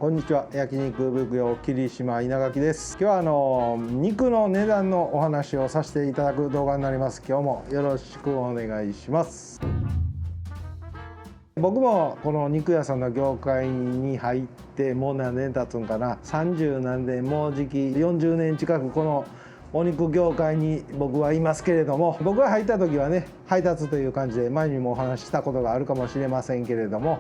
こんにちは。焼肉奉行霧島稲垣です。今日は肉の値段のお話をさせていただく動画になります。今日もよろしくお願いします。僕もこの肉屋さんの業界に入ってもう何年経つんかな、30何年、もうじき40年近くこのお肉業界に僕はいますけれども、僕が入った時はね、配達という感じで前にもお話ししたことがあるかもしれませんけれども、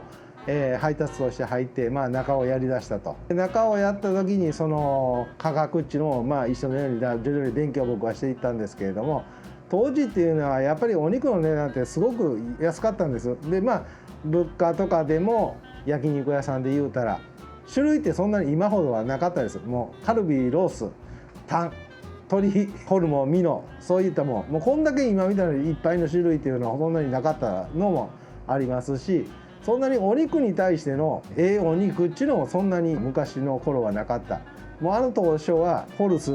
配達として入って、中をやりだしたと。中をやった時にその価格っていうのを一緒のように徐々に勉強を僕はしていったんですけれども、当時っていうのはやっぱりお肉の値段ってすごく安かったんです。で物価とかでも焼肉屋さんで言うたら種類ってそんなに今ほどはなかったです。もうカルビ、ロース、タン、鶏、ホルモン、ミノ、そういったもうこんだけ今みたいにいっぱいの種類っていうのはそんなになかったのもありますし、そんなにお肉に対してのお肉っていうのもそんなに昔の頃はなかった。もう当初はホルス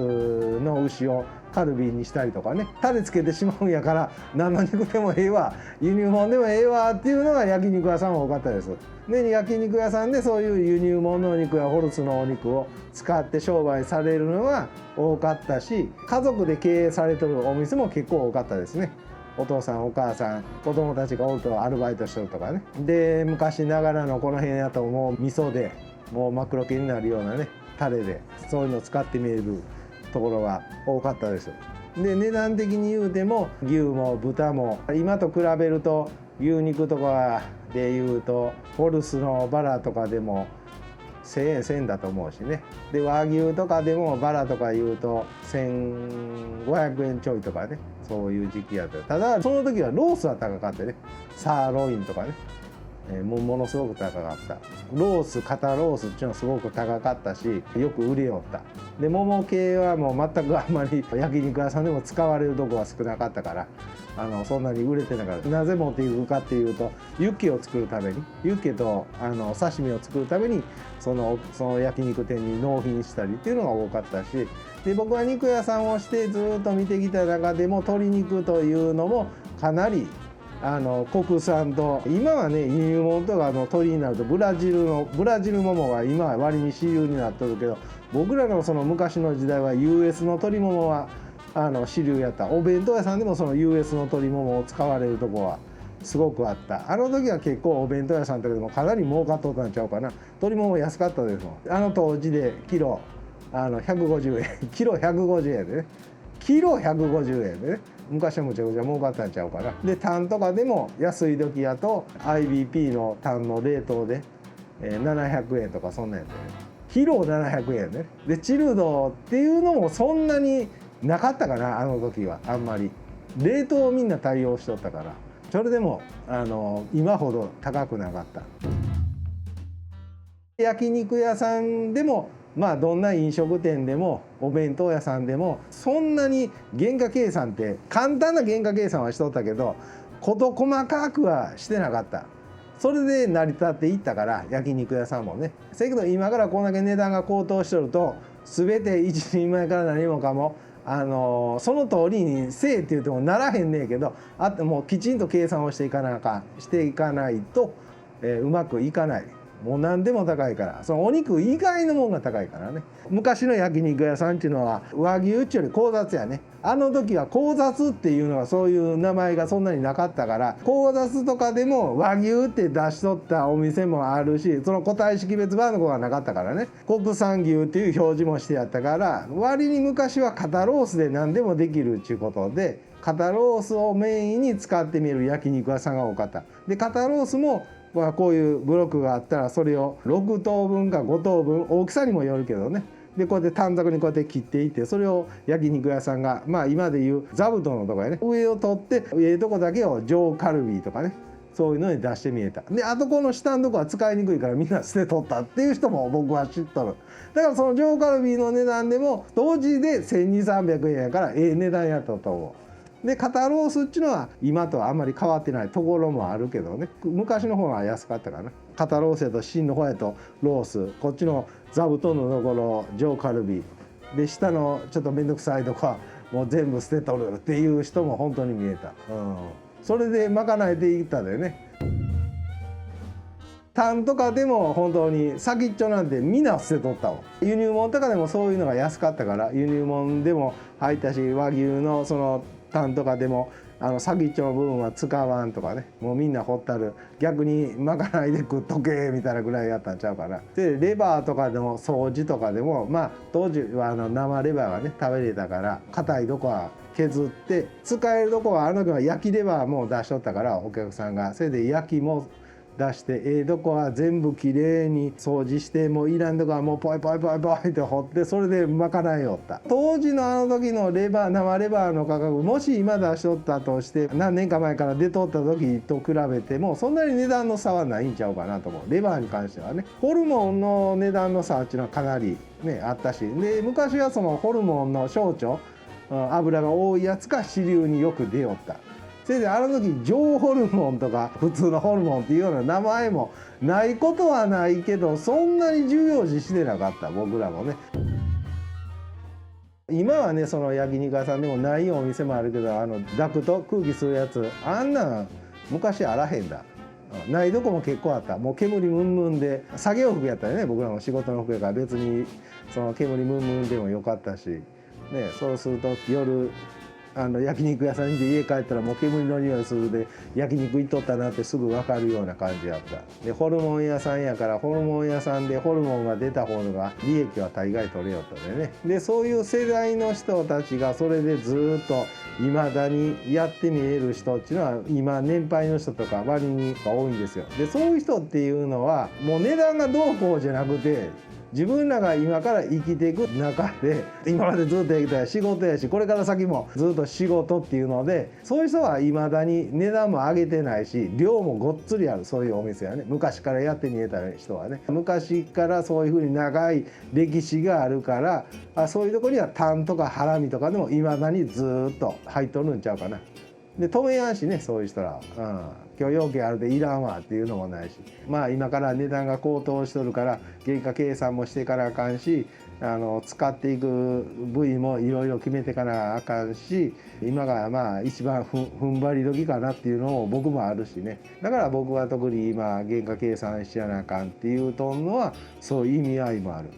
の牛をカルビにしたりとかね、タレつけてしまうんやから何の肉でもええわ、輸入物でもええわっていうのが焼肉屋さんも多かったです。で焼肉屋さんでそういう輸入物のお肉やホルスのお肉を使って商売されるのは多かったし、家族で経営されてるお店も結構多かったですね。お父さんお母さん子供たちがおるとアルバイトしてるとかね。で昔ながらのこの辺やともう味噌でもう真っ黒けになるようなねタレでそういうのを使ってみるところが多かったです。で値段的に言うても牛も豚も今と比べると牛肉とかでいうとホルスのバラとかでも1000円1000円だと思うしね。で和牛とかでもバラとかいうと1500円ちょいとかね、そういう時期やった。ただその時はロースは高かったね。サーロインとかね、ものすごく高かった。ロース、肩ロースっていうのはすごく高かったし、よく売れよった。でもも系はもう全くあんまり焼肉屋さんでも使われるとこは少なかったから、そんなに売れてなかった。なぜ持っていくかっていうと、ユッケを作るために、ユッケと刺身を作るためにその焼肉店に納品したりっていうのが多かったし、で僕は肉屋さんをしてずっと見てきた中でも鶏肉というのもかなり国産と、今はね輸入物とか鶏になるとブラジルももが今は割に主流になっとるけど、僕らのその昔の時代は US の鶏ももは主流やった。お弁当屋さんでもその US の鶏ももを使われるとこはすごくあった。あの時は結構お弁当屋さんとかでもかなり儲かっとったんちゃうかな。鶏もも安かったですもん。当時でキロ150円キロ150円でね、キロ150円でね、昔はむちゃくちゃ儲かったんちゃうかな。でタンとかでも安い時やと IBP のタンの冷凍で700円とかそんなんやったよね。キロ700円ね。でチルドっていうのもそんなになかったかな、あの時は。あんまり冷凍をみんな対応しとったから、それでも今ほど高くなかった。焼肉屋さんでもどんな飲食店でもお弁当屋さんでもそんなに原価計算って簡単な原価計算はしとったけど事細かくはしてなかった。それで成り立っていったから、焼肉屋さんもね。せやけど今からこんだけ値段が高騰しとると全て一人前から何もかもその通りにせえって言ってもならへんねんけど、もうきちんと計算をしていかないと、うまくいかない。もう何でも高いから、そのお肉以外のものが高いからね。昔の焼肉屋さんっていうのは和牛っちゅうより交雑やね。あの時は交雑っていうのがそういう名前がそんなになかったから、交雑とかでも和牛って出しとったお店もあるし、その個体識別番号がなかったからね、国産牛っていう表示もしてやったから、割に昔は肩ロースで何でもできるっちゅうことで、肩ロースをメインに使ってみる焼肉屋さんが多かった。で肩ロースもこういうブロックがあったらそれを6等分か5等分、大きさにもよるけどね。でこうやって短冊にこうやって切っていって、それを焼肉屋さんが今でいう座布団のとこやね、上を取ってとこだけを上カルビとかね、そういうのに出してみえた。であとこの下のとこは使いにくいからみんな捨て取ったっていう人も僕は知っとる。だからその上カルビの値段でも当時で1200300円やから値段やったと思う。で肩ロースっていうのは今とはあんまり変わってないところもあるけどね、昔の方が安かったかな。肩ロースやと芯の方やとロース、こっちの座布団のところ上カルビで、下のちょっと面倒くさいとかもう全部捨てとるっていう人も本当に見えた。それで賄えていったんだよね。タンとかでも本当に先っちょなんてみんな捨てとったわ。輸入物とかでもそういうのが安かったから輸入物でも入ったし、和牛のそのタンとかでも先っちょの部分は使わんとかね、もうみんなほったる、逆にまかないで食っとけみたいなぐらいやったんちゃうかな。でレバーとかでも掃除とかでも当時は生レバーがね食べれたから硬いとこは削って使えるとこは時は焼きレバーも出しとったからお客さんが、それで焼きも出してどこは全部きれいに掃除して、もういらんとこはもうポイポイポイポイって掘って、それでまかないよった。当時の時の生レバーの価格、もし今出しとったとして何年か前から出とった時と比べてもそんなに値段の差はないんちゃうかなと思う。レバーに関してはね。ホルモンの値段の差っていうのはかなりねあったし、で昔はそのホルモンの小腸、油が多いやつが主流によく出よった。それで時上ホルモンとか普通のホルモンっていうような名前もないことはないけど、そんなに重要視してなかった、僕らもね。今はねその焼肉屋さんでもないお店もあるけど、ダクト空気吸うやつ、あんなん昔あらへんだ。ないとこも結構あった。もう煙ムンムンで作業服やったよね、僕らも仕事の服やから別にその煙ムンムンでもよかったし、ね、そうすると夜焼肉屋さんに家帰ったらもう煙の匂いするで焼肉行っとったなってすぐ分かるような感じやった。でホルモン屋さんやからホルモン屋さんでホルモンが出た方が利益は大概取れよったでね。でそういう世代の人たちがそれでずっといまだにやってみえる人っていうのは今年配の人とか割に多いんですよ。でそういう人っていうのはもう値段がどうこうじゃなくて、自分らが今から生きていく中で今までずっとやってた仕事やし、これから先もずっと仕事っていうので、そういう人はいまだに値段も上げてないし量もごっつりある、そういうお店はね。昔からやってみえた人はね、昔からそういうふうに長い歴史があるから、そういうとこにはタンとかハラミとかでもいまだにずっと入っとるんちゃうかな。で止めやんしね、そういう人らは、許容権あるでいらんわっていうのもないし、今から値段が高騰しとるから原価計算もしてからあかんし、使っていく部位もいろいろ決めてからあかんし、今が一番踏ん張り時かなっていうのも僕もあるしね。だから僕は特に今原価計算しやなあかんっていうとんのはそういう意味合いもある。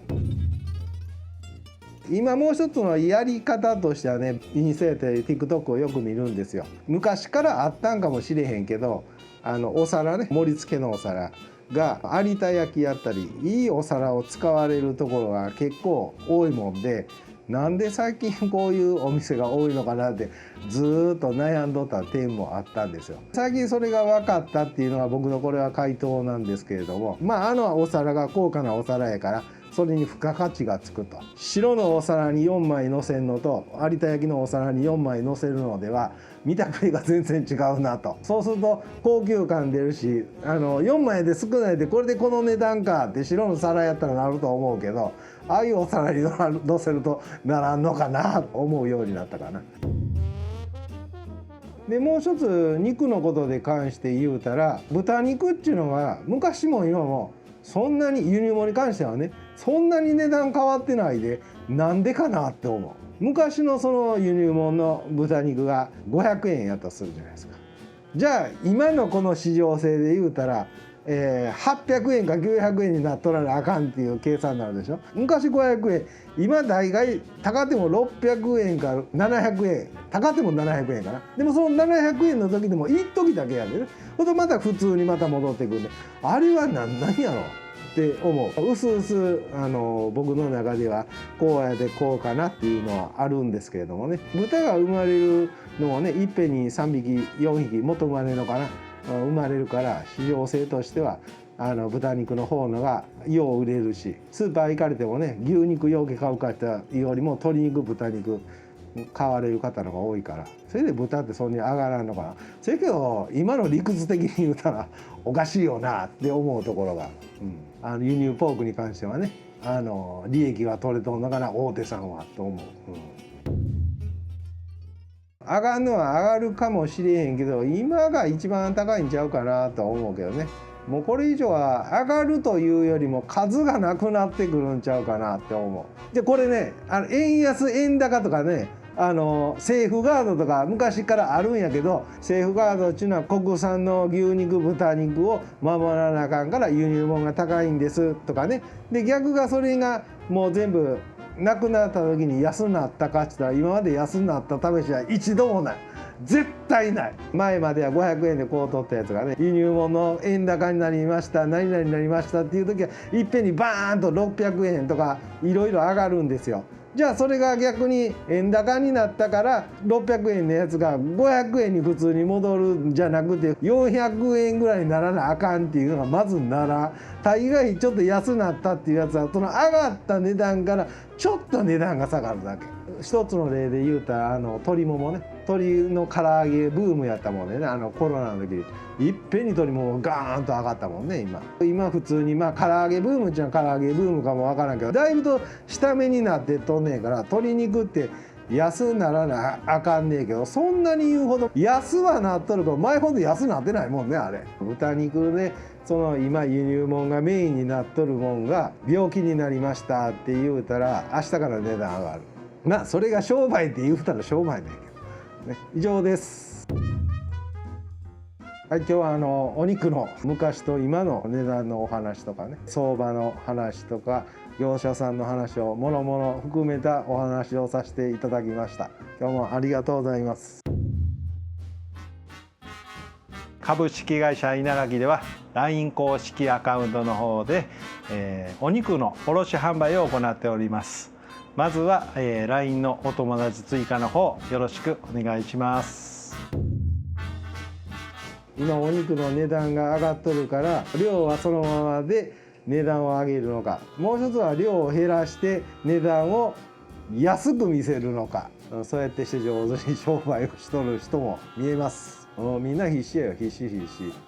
今もう一つのやり方としてはね、インスタやったり TikTok をよく見るんですよ。昔からあったんかもしれへんけど、お皿ね、盛り付けのお皿が有田焼やったりいいお皿を使われるところが結構多いもんで、なんで最近こういうお店が多いのかなってずっと悩んどった点もあったんですよ。最近それが分かったっていうのは僕のこれは回答なんですけれども、お皿が高価なお皿やからそれに付加価値がつくと。白のお皿に4枚乗せるのと有田焼のお皿に4枚乗せるのでは見た目が全然違うなと。そうすると高級感出るし、4枚で少ないでこれでこの値段かって白の皿やったらなると思うけど、ああいうお皿に乗せるとならんのかなと思うようになったかな。でもう一つ肉のことで関して言うたら、豚肉っていうのは昔も今もそんなに輸入物に関してはねそんなに値段変わってないで、なんでかなって思う。昔のその輸入物の豚肉が500円やったとするじゃないですか。じゃあ今のこの市場性で言うたら、800円か900円になっとらなあかんっていう計算になるでしょ。昔500円、今大概高ても600円か700円、高ても700円かな。でもその700円の時でも一時だけやでね。ほんとまた普通にまた戻ってくるんで、あれは何やろって思う。うすうす僕の中ではこうやでこうかなっていうのはあるんですけれどもね。豚が生まれるのもねいっぺんに3匹4匹もっと生まれるのかな、生まれるから市場性としては豚肉の方のがよう売れるし、スーパー行かれてもね牛肉ようけ買う方よりも鶏肉豚肉買われる方のが多いから、それで豚ってそんなに上がらんのかな。それけど今の理屈的に言うたらおかしいよなって思うところが、輸入ポークに関してはね利益が取れとんのかな大手さんはと思う。上がるのは上がるかもしれへんけど今が一番高いんちゃうかなとは思うけどね。もうこれ以上は上がるというよりも数がなくなってくるんちゃうかなって思う。でこれね円安円高とかねセーフガードとか昔からあるんやけど、セーフガードっていうのは国産の牛肉豚肉を守らなあかんから輸入物が高いんですとかね。で逆がそれがもう全部なくなった時に安なったかって言ったら、今まで安なった試しは一度もない。絶対ない。前までは500円でこう取ったやつがね、輸入物円高になりました、何々になりましたっていう時はいっぺんにバーンと600円とかいろいろ上がるんですよ。じゃあそれが逆に円高になったから600円のやつが500円に普通に戻るんじゃなくて400円ぐらいにならなあかんっていうのがまずなら、大概ちょっと安なったっていうやつはその上がった値段からちょっと値段が下がるだけ。一つの例で言うたら鶏ももね、鶏の唐揚げブームやったもんね、コロナの時いっぺんに鶏ももガーンと上がったもんね。今普通に唐揚げブームじゃ唐揚げブームかもわからんけど、だいぶと下目になってとんねんから、鶏肉って安ならなあかんねえけど、そんなに言うほど安はなっとるけど前ほど安なってないもんね。あれ豚肉ね、その今輸入物がメインになっとるもんが病気になりましたって言うたら明日から値段上がる。それが商売って言うたら商売だけど、ね、以上です。はい、今日はお肉の昔と今の値段のお話とかね、相場の話とか業者さんの話をもろもろ含めたお話をさせていただきました。今日もありがとうございます。株式会社稲垣では LINE 公式アカウントの方で、お肉の卸販売を行っております。まずは、LINE のお友達追加の方よろしくお願いします。今お肉の値段が上がっとるから量はそのままで値段を上げるのか、もう一つは量を減らして値段を安く見せるのか、そうやってして上手に商売をしとる人も見えます。みんな必死やよ、必死。